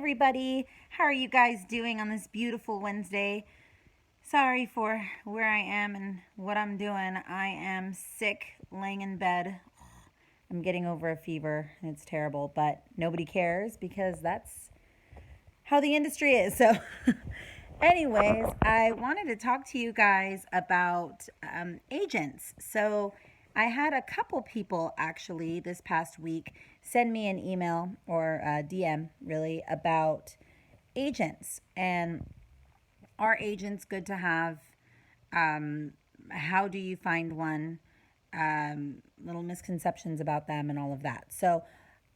everybody. How are you guys doing on this beautiful Wednesday? Sorry for where I am and what I'm doing. I am sick, laying in bed. I'm getting over a fever. It's terrible, but nobody cares because that's how the industry is. So, anyways, I wanted to talk to you guys about agents. So, I had a couple people actually this past week send me an email or a DM really about agents and are agents good to have? Um, how do you find one? Little misconceptions about them and all of that. So,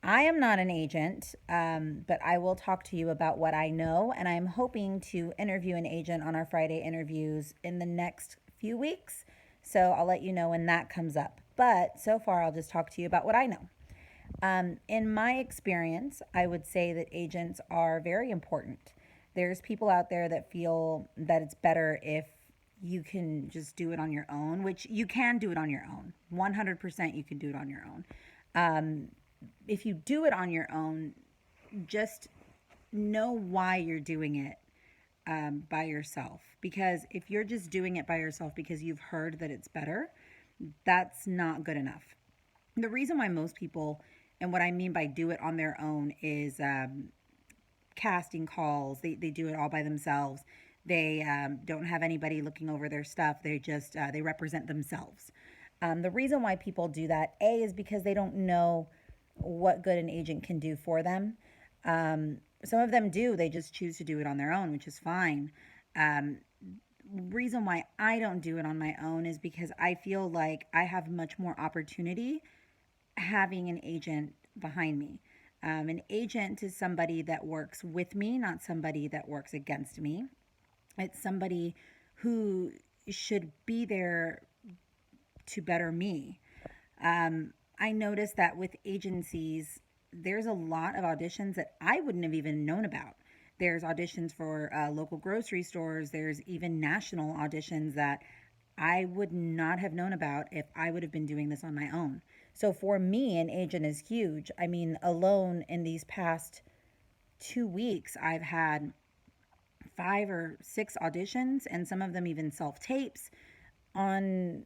I am not an agent, but I will talk to you about what I know, and I'm hoping to interview an agent on our Friday interviews in the next few weeks. So, I'll let you know when that comes up. But so far, I'll just talk to you about what I know. In my experience, I would say that agents are very important. There's people out there that feel that it's better if you can just do it on your own, which you can do it on your own. 100% you can do it on your own. Um, if you do it on your own, just know why you're doing it by yourself. Because if you're just doing it by yourself because you've heard that it's better, that's not good enough. The reason why most people, and what I mean by do it on their own, is casting calls. They do it all by themselves. They don't have anybody looking over their stuff. They just they represent themselves. The reason why people do that, A, is because they don't know what good an agent can do for them. Some of them do. They just choose to do it on their own, which is fine. Um, Reason why I don't do it on my own is because I feel like I have much more opportunity having an agent behind me. An agent is somebody that works with me, not somebody that works against me. It's somebody who should be there to better me. I noticed that with agencies, there's a lot of auditions that I wouldn't have even known about. There's auditions for local grocery stores. There's even national auditions that I would not have known about if I would have been doing this on my own. So for me, an agent is huge. I mean, alone in these past 2 weeks, I've had 5 or 6 auditions, and some of them even self tapes on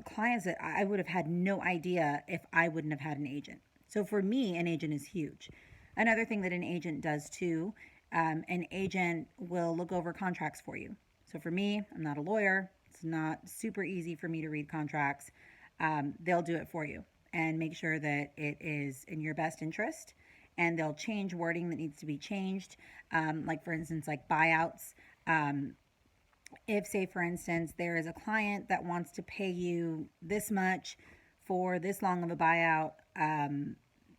clients that I would have had no idea if I wouldn't have had an agent. So for me, an agent is huge. Another thing that an agent does too, an agent will look over contracts for you. So for me, I'm not a lawyer. It's not super easy for me to read contracts. They'll do it for you and make sure that it is in your best interest. And they'll change wording that needs to be changed. Like for instance, like buyouts. If, say, for instance, there is a client that wants to pay you this much for this long of a buyout,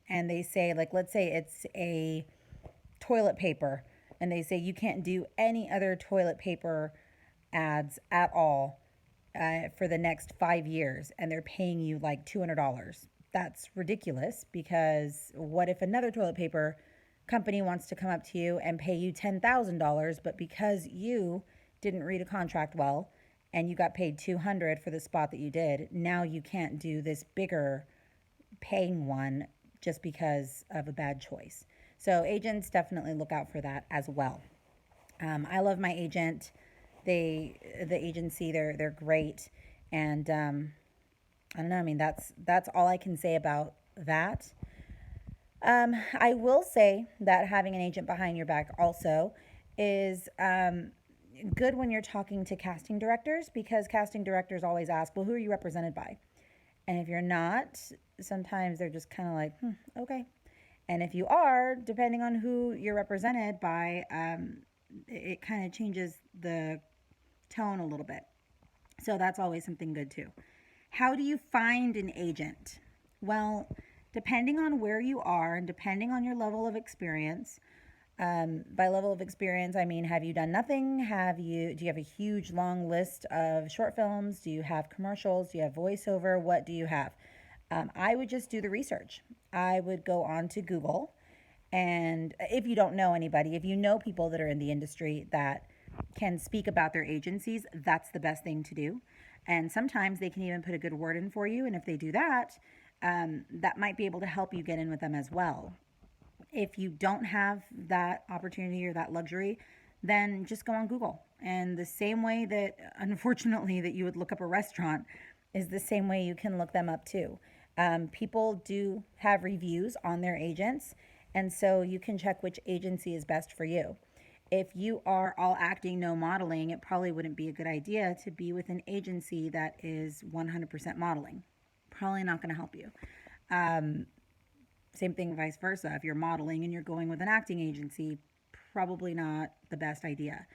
and they say, like, let's say it's a toilet paper, and they say you can't do any other toilet paper ads at all for the next 5 years, and they're paying you like $200. That's ridiculous because what if another toilet paper company wants to come up to you and pay you $10,000, but because you didn't read a contract well and you got paid 200 for the spot that you did, now you can't do this bigger paying one just because of a bad choice. So agents definitely look out for that as well. I love my agent. The agency, they're great, and I don't know. I mean, that's all I can say about that. I will say that having an agent behind your back also is good when you're talking to casting directors, because casting directors always ask, well, who are you represented by? And if you're not, sometimes they're just kind of like, okay. And if you are, depending on who you're represented by, it kind of changes the tone a little bit. So that's always something good too. How do you find an agent? Well, depending on where you are and depending on your level of experience, by level of experience, I mean, have you done nothing? Do you have a huge long list of short films? Do you have commercials? Do you have voiceover? What do you have? I would just do the research. I would go on to Google. And if you don't know anybody, if you know people that are in the industry that can speak about their agencies, that's the best thing to do. And sometimes they can even put a good word in for you. And if they do that, that might be able to help you get in with them as well. If you don't have that opportunity or that luxury, then just go on Google. And the same way that, unfortunately, that you would look up a restaurant is the same way you can look them up too. People do have reviews on their agents, and so you can check which agency is best for you. If you are all acting, no modeling, it probably wouldn't be a good idea to be with an agency that is 100% modeling. Probably not going to help you. Same thing, vice versa. If you're modeling and you're going with an acting agency, probably not the best idea.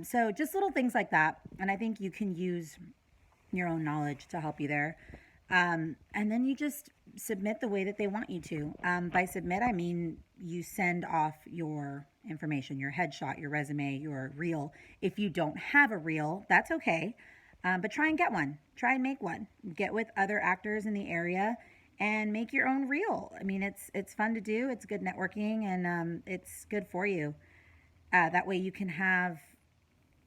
So just little things like that. And I think you can use your own knowledge to help you there. And then you just submit the way that they want you to. By submit, I mean you send off your information, your headshot, your resume, your reel. If you don't have a reel, that's okay. But try and get one. Try and make one. Get with other actors in the area and make your own reel. I mean, it's fun to do. It's good networking, and it's good for you. That way you can have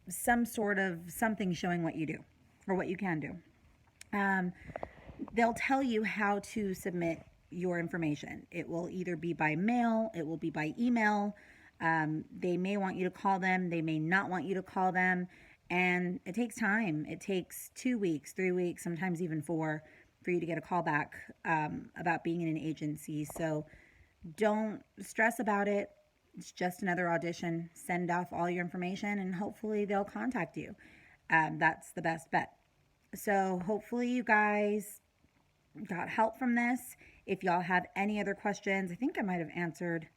some sort of something showing what you do or what you can do. They'll tell you how to submit your information. It will either be by mail, it will be by email. They may want you to call them, they may not want you to call them, and it takes time. It takes 2 weeks, 3 weeks, sometimes even 4 for you to get a call back about being in an agency. So don't stress about it. It's just another audition. Send off all your information and hopefully they'll contact you. That's the best bet. So hopefully you guys got help from this. If y'all have any other questions, I think I might have answered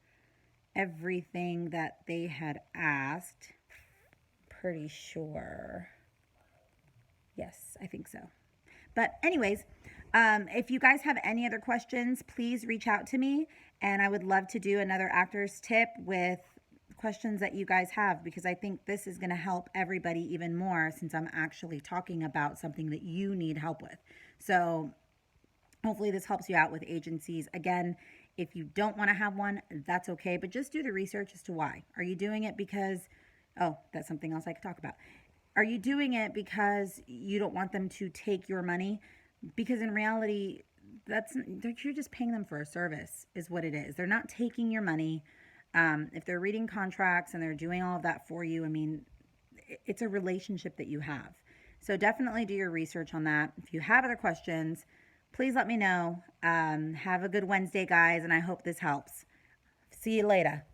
everything that they had asked. Pretty sure. Yes, I think so. But anyways, if you guys have any other questions, please reach out to me. And I would love to do another actor's tip with questions that you guys have, because I think this is going to help everybody even more since I'm actually talking about something that you need help with. So hopefully this helps you out with agencies. Again, if you don't want to have one, that's okay, but just do the research as to why. Are you doing it because, oh, that's something else I could talk about. Are you doing it because you don't want them to take your money? Because in reality, you're just paying them for a service is what it is. They're not taking your money. If they're reading contracts and they're doing all of that for you, I mean, it's a relationship that you have. So definitely do your research on that. If you have other questions, please let me know. Have a good Wednesday, guys, and I hope this helps. See you later.